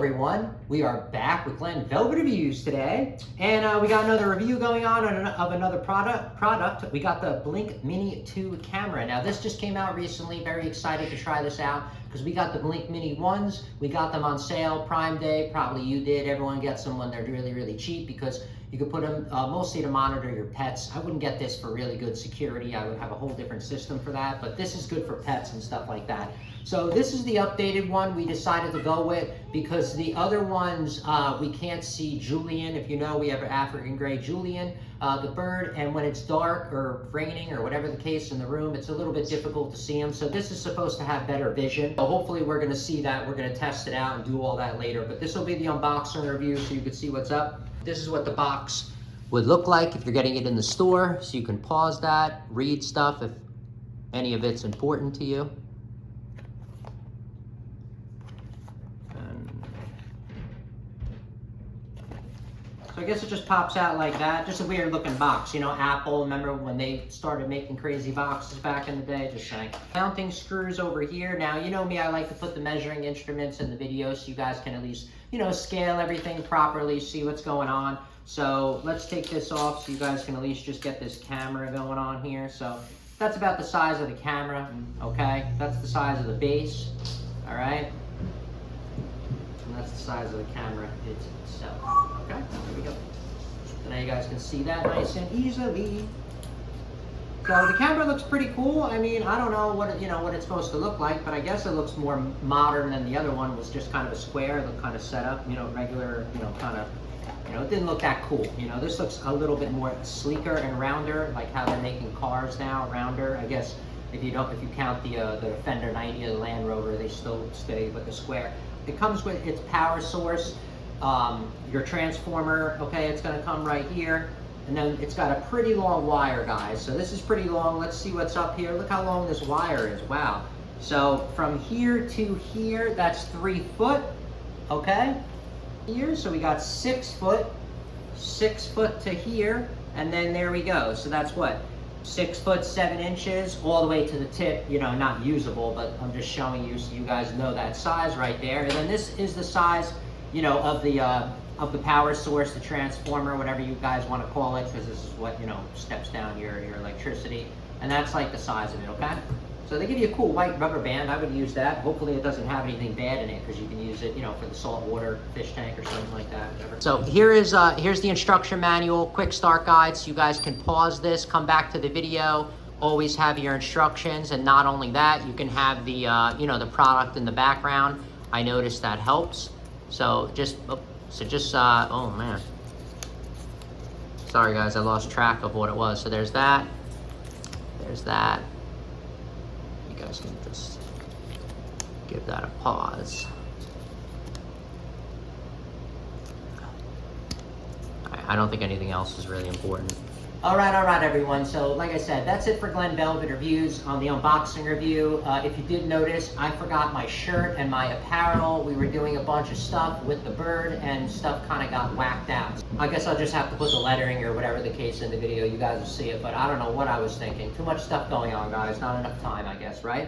everyone, we are back with Glen Velvet Reviews today, and we got another review going on of another product. We got the Blink Mini 2 camera. Now this just came out recently, very excited to try this out because we got the Blink Mini 1s, we got them on sale, Prime Day, probably you did, everyone gets them when they're really cheap because you could put them mostly to monitor your pets. I wouldn't get this for really good security, I would have a whole different system for that, but this is good for pets and stuff like that. So this is the updated one we decided to go with because the other ones, we can't see Julian. If you know, we have an African Grey Julian, the bird, and when it's dark or raining or whatever the case in the room, it's a little bit difficult to see him. So this is supposed to have better vision. So hopefully we're gonna see that. We're gonna test it out and do all that later, but this will be the unboxing review so you can see what's up. This is what the box would look like if you're getting it in the store. So you can pause that, read stuff if any of it's important to you. So I guess it just pops out like that. Just a weird looking box. You know, Apple, remember when they started making crazy boxes back in the day? Just saying. Mounting screws over here. Now, you know me, I like to put the measuring instruments in the video so you guys can at least, you know, scale everything properly, see what's going on. So let's take this off so you guys can at least just get this camera going on here. So that's about the size of the camera, okay? That's the size of the base, all right? And that's the size of the camera itself. Okay, there we go. So now you guys can see that nice and easily. So the camera looks pretty cool. I mean, I don't know what what it's supposed to look like, but I guess it looks more modern than the other one was just kind of a square, look kind of set up, regular, kind of, it didn't look that cool. This looks a little bit more sleeker and rounder, like how they're making cars now, rounder. I guess if you count the Defender 90 or the Land Rover, they still stay with the square. It comes with its power source. Your transformer, okay, it's going to come right here, and then it's got a pretty long wire, guys. So this is pretty long. Let's see what's up here. Look how long this wire is. Wow. So from here to here, that's 3 foot, okay, here. So we got 6 foot to here, and then there we go. So that's what, 6 foot 7 inches all the way to the tip. Not usable, but I'm just showing you so you guys know that size right there. And then this is the size of the power source, the transformer, whatever you guys want to call it, because this is what steps down your electricity, and that's like the size of it. Okay, so they give you a cool white rubber band. I would use that. Hopefully it doesn't have anything bad in it, because you can use it for the saltwater fish tank or something like that, whatever. So here's the instruction manual, quick start guide, so you guys can pause this, come back to the video, always have your instructions. And not only that, you can have the the product in the background. I noticed that helps. So just oh man, sorry guys, I lost track of what it was. So there's that, you guys can just give that a pause. I don't think anything else is really important. All right, everyone. So like I said, that's it for Glen Velvet Reviews on the unboxing review. If you did notice, I forgot my shirt and my apparel. We were doing a bunch of stuff with the bird and stuff kind of got whacked out. I guess I'll just have to put the lettering or whatever the case in the video. You guys will see it, but I don't know what I was thinking. Too much stuff going on, guys. Not enough time, I guess, right?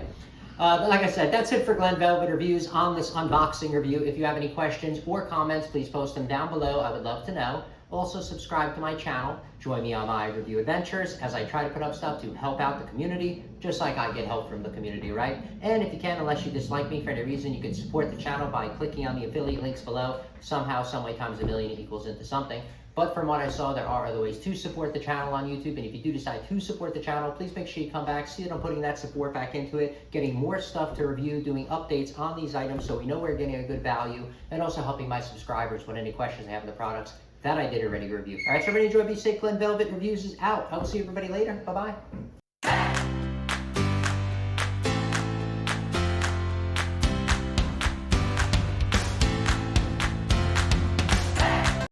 But like I said, that's it for Glen Velvet Reviews on this unboxing review. If you have any questions or comments, please post them down below. I would love to know. Also, subscribe to my channel. Join me on my review adventures as I try to put up stuff to help out the community, just like I get help from the community, right? And if you can, unless you dislike me for any reason, you can support the channel by clicking on the affiliate links below. Somehow, someway times a million equals into something. But from what I saw, there are other ways to support the channel on YouTube. And if you do decide to support the channel, please make sure you come back, see that I'm putting that support back into it, getting more stuff to review, doing updates on these items so we know we're getting a good value, and also helping my subscribers with any questions they have in the products that I did already review. All right, so everybody enjoy, be safe. Glen Velvet Reviews is out. I will see everybody later. Bye-bye.